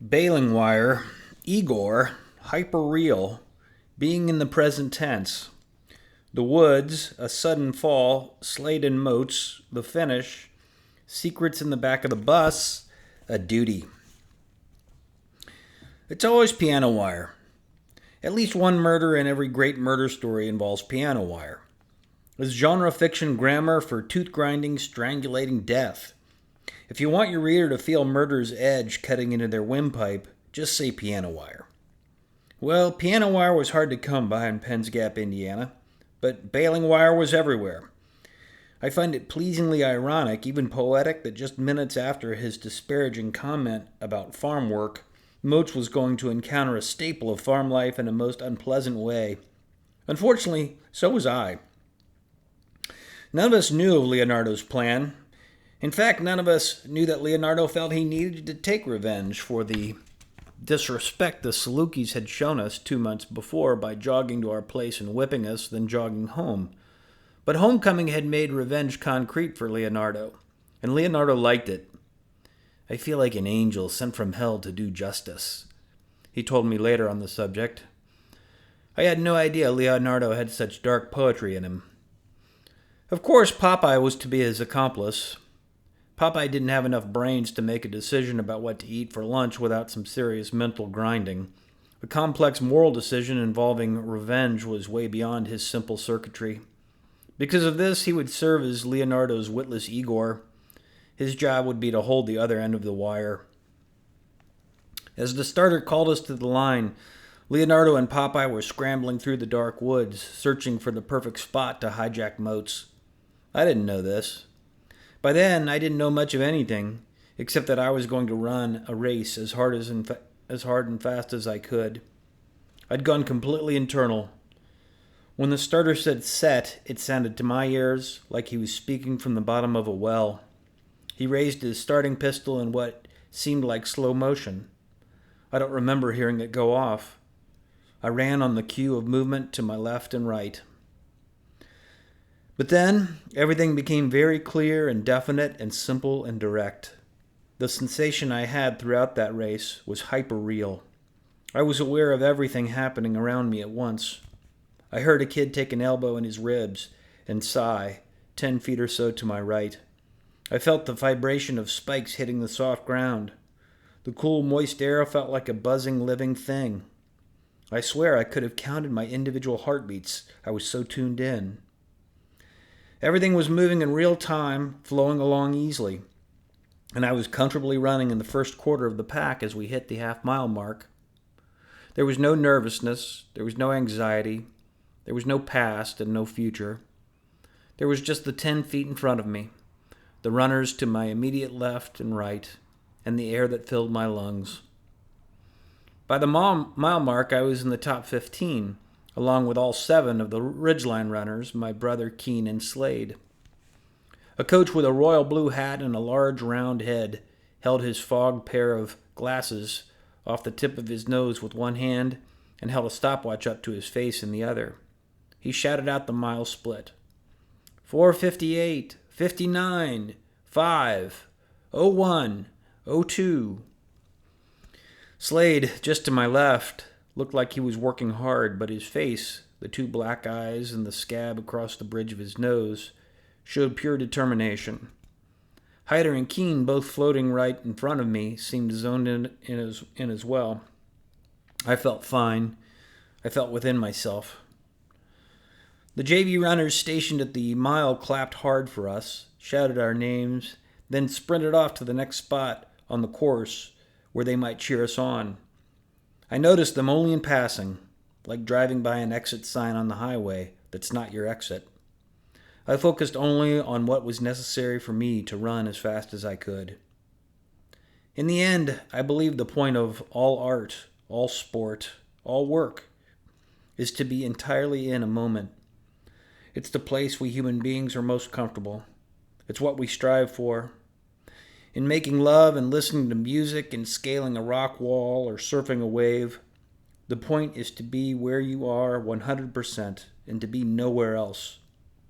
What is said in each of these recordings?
Baling wire, Igor, hyper-real, being in the present tense. The woods, a sudden fall, Slade and moats, the finish, secrets in the back of the bus, a duty. It's always piano wire. At least one murder in every great murder story involves piano wire. It's genre fiction grammar for tooth-grinding, strangulating death. If you want your reader to feel murder's edge cutting into their windpipe, just say piano wire. Well, piano wire was hard to come by in Penns Gap, Indiana, but baling wire was everywhere. I find it pleasingly ironic, even poetic, that just minutes after his disparaging comment about farm work, Moats was going to encounter a staple of farm life in a most unpleasant way. Unfortunately, so was I. None of us knew of Leonardo's plan. In fact, none of us knew that Leonardo felt he needed to take revenge for the disrespect the Salukis had shown us 2 months before by jogging to our place and whipping us, then jogging home. But homecoming had made revenge concrete for Leonardo, and Leonardo liked it. I feel like an angel sent from hell to do justice, he told me later on the subject. I had no idea Leonardo had such dark poetry in him. Of course, Popeye was to be his accomplice. Popeye didn't have enough brains to make a decision about what to eat for lunch without some serious mental grinding. A complex moral decision involving revenge was way beyond his simple circuitry. Because of this, he would serve as Leonardo's witless Igor. His job would be to hold the other end of the wire. As the starter called us to the line, Leonardo and Popeye were scrambling through the dark woods, searching for the perfect spot to hijack Moats. I didn't know this. By then, I didn't know much of anything, except that I was going to run a race as hard and fast as I could. I'd gone completely internal. When the starter said set, it sounded to my ears like he was speaking from the bottom of a well. He raised his starting pistol in what seemed like slow motion. I don't remember hearing it go off. I ran on the cue of movement to my left and right. But then, everything became very clear and definite and simple and direct. The sensation I had throughout that race was hyper-real. I was aware of everything happening around me at once. I heard a kid take an elbow in his ribs and sigh, 10 feet or so to my right. I felt the vibration of spikes hitting the soft ground. The cool, moist air felt like a buzzing, living thing. I swear I could have counted my individual heartbeats. I was so tuned in. Everything was moving in real time, flowing along easily, and I was comfortably running in the first quarter of the pack as we hit the half-mile mark. There was no nervousness, there was no anxiety, there was no past and no future. There was just the 10 feet in front of me, the runners to my immediate left and right, and the air that filled my lungs. By the mile mark, I was in the top 15, along with all 7 of the Ridgeline runners, my brother Keen and Slade. A coach with a royal blue hat and a large round head held his fogged pair of glasses off the tip of his nose with one hand and held a stopwatch up to his face in the other. He shouted out the mile split. 4:58, 59, 5, 01, 02. Slade, just to my left, looked like he was working hard, but his face, the 2 black eyes and the scab across the bridge of his nose, showed pure determination. Hyder and Keen, both floating right in front of me, seemed zoned in as well. I felt fine. I felt within myself. The JV runners stationed at the mile clapped hard for us, shouted our names, then sprinted off to the next spot on the course where they might cheer us on. I noticed them only in passing, like driving by an exit sign on the highway that's not your exit. I focused only on what was necessary for me to run as fast as I could. In the end, I believe the point of all art, all sport, all work is to be entirely in a moment. It's the place we human beings are most comfortable. It's what we strive for. In making love and listening to music and scaling a rock wall or surfing a wave, the point is to be where you are 100% and to be nowhere else.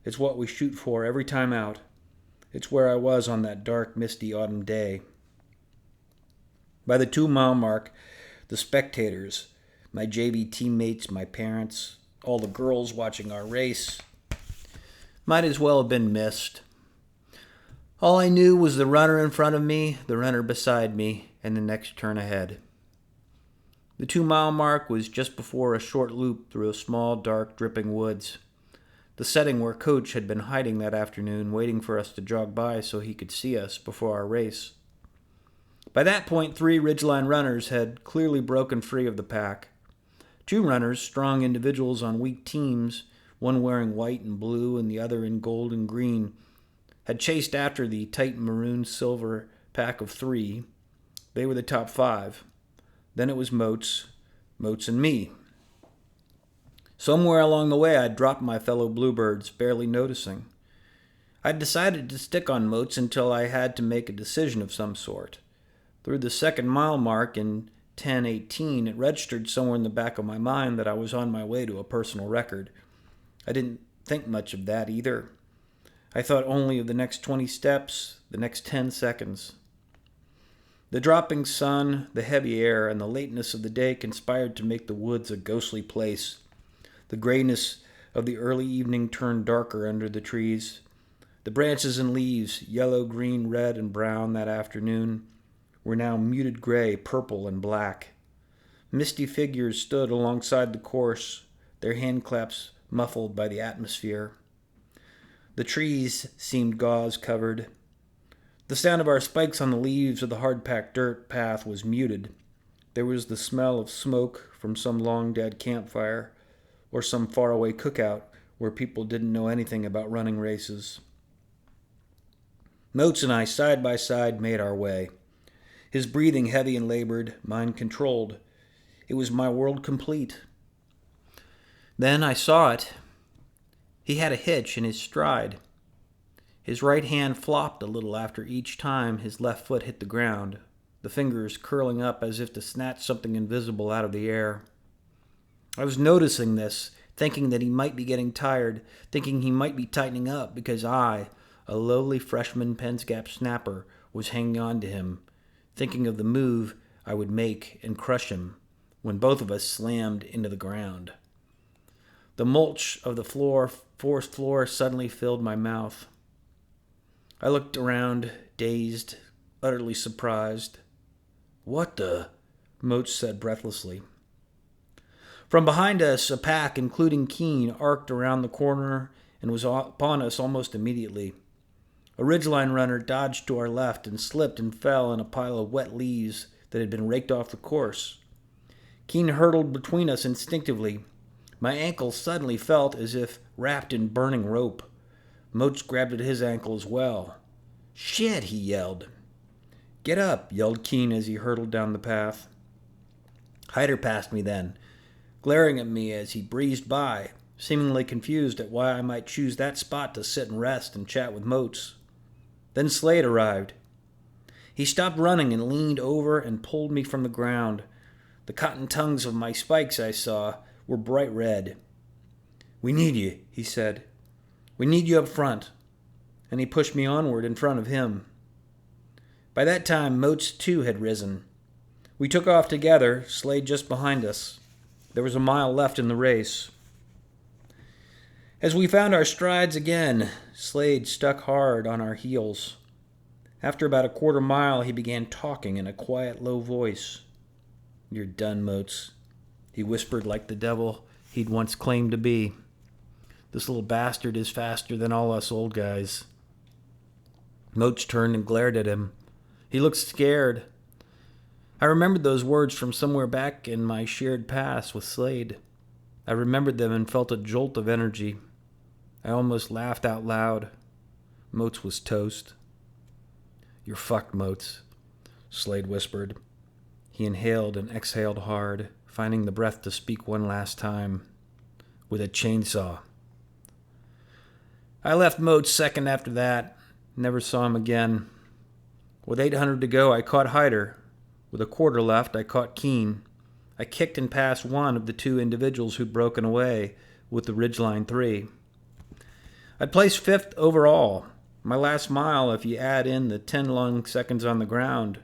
It's what we shoot for every time out. It's where I was on that dark, misty autumn day. By the 2 mile mark, the spectators, my JV teammates, my parents, all the girls watching our race, might as well have been missed. All I knew was the runner in front of me, the runner beside me, and the next turn ahead. The 2 mile mark was just before a short loop through a small, dark, dripping woods. The setting where Coach had been hiding that afternoon, waiting for us to jog by so he could see us before our race. By that point, 3 ridgeline runners had clearly broken free of the pack. 2 runners, strong individuals on weak teams, one wearing white and blue and the other in gold and green, had chased after the tight maroon-silver pack of 3. They were the top 5. Then it was Moats, and me. Somewhere along the way, I'd dropped my fellow bluebirds, barely noticing. I'd decided to stick on Moats until I had to make a decision of some sort. Through the 2nd-mile mark in 10:18, it registered somewhere in the back of my mind that I was on my way to a personal record. I didn't think much of that either. I thought only of the next 20 steps, the next 10 seconds. The dropping sun, the heavy air, and the lateness of the day conspired to make the woods a ghostly place. The grayness of the early evening turned darker under the trees. The branches and leaves, yellow, green, red, and brown that afternoon, were now muted gray, purple, and black. Misty figures stood alongside the course, their handclaps muffled by the atmosphere. The trees seemed gauze-covered. The sound of our spikes on the leaves of the hard-packed dirt path was muted. There was the smell of smoke from some long-dead campfire or some faraway cookout where people didn't know anything about running races. Moats and I, side by side, made our way. His breathing heavy and labored, mine controlled. It was my world complete. Then I saw it. He had a hitch in his stride. His right hand flopped a little after each time his left foot hit the ground, the fingers curling up as if to snatch something invisible out of the air. I was noticing this, thinking that he might be getting tired, thinking he might be tightening up because I, a lowly freshman Penn's Gap snapper, was hanging on to him, thinking of the move I would make and crush him when both of us slammed into the ground. The mulch of the forest floor suddenly filled my mouth. I looked around, dazed, utterly surprised. "What the?" Moats said breathlessly. From behind us, a pack, including Keene, arced around the corner and was upon us almost immediately. A ridgeline runner dodged to our left and slipped and fell in a pile of wet leaves that had been raked off the course. Keene hurtled between us instinctively. My ankle suddenly felt as if wrapped in burning rope. Moats grabbed at his ankle as well. "Shit!" he yelled. "Get up!" yelled Keene as he hurtled down the path. Hyder passed me then, glaring at me as he breezed by, seemingly confused at why I might choose that spot to sit and rest and chat with Moats. Then Slade arrived. He stopped running and leaned over and pulled me from the ground. The cotton tongues of my spikes, I saw, were bright red. "We need you," he said. "We need you up front." And he pushed me onward in front of him. By that time, Moats too had risen. We took off together, Slade just behind us. There was a mile left in the race. As we found our strides again, Slade stuck hard on our heels. After about a quarter mile, he began talking in a quiet, low voice. "You're done, Moats," he whispered like the devil he'd once claimed to be. "This little bastard is faster than all us old guys." Moats turned and glared at him. He looked scared. I remembered those words from somewhere back in my shared past with Slade. I remembered them and felt a jolt of energy. I almost laughed out loud. Moats was toast. "You're fucked, Moats," Slade whispered. He inhaled and exhaled hard, finding the breath to speak one last time. "With a chainsaw." I left Moats second after that. Never saw him again. With 800 to go, I caught Hyder. With a quarter left, I caught Keene. I kicked and passed one of the 2 individuals who'd broken away with the Ridgeline 3. I'd placed 5th overall. My last mile, if you add in the 10 long seconds on the ground,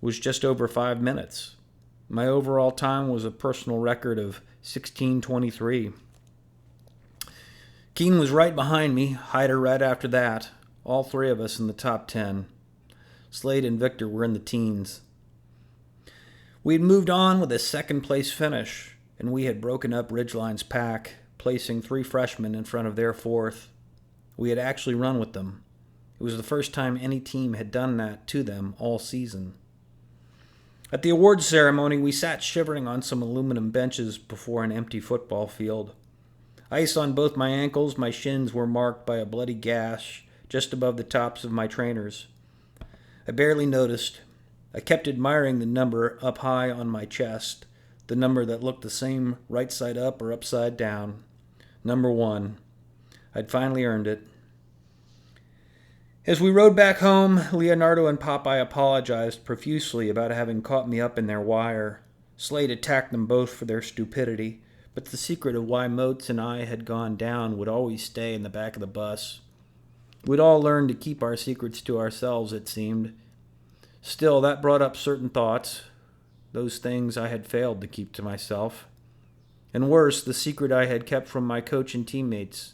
was just over 5 minutes. My overall time was a personal record of 16:23. Keen was right behind me, Hyder right after that, all three of us in the top 10. Slade and Victor were in the teens. We had moved on with a second-place finish, and we had broken up Ridgeline's pack, placing 3 freshmen in front of their 4th. We had actually run with them. It was the first time any team had done that to them all season. At the awards ceremony, we sat shivering on some aluminum benches before an empty football field. Ice on both my ankles, my shins were marked by a bloody gash just above the tops of my trainers. I barely noticed. I kept admiring the number up high on my chest, the number that looked the same right side up or upside down. Number 1. I'd finally earned it. As we rode back home, Leonardo and Popeye apologized profusely about having caught me up in their wire. Slade attacked them both for their stupidity, but the secret of why Moats and I had gone down would always stay in the back of the bus. We'd all learned to keep our secrets to ourselves, it seemed. Still, that brought up certain thoughts, those things I had failed to keep to myself. And worse, the secret I had kept from my coach and teammates.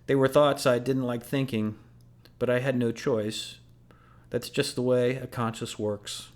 They were thoughts I didn't like thinking, but I had no choice. That's just the way a conscience works.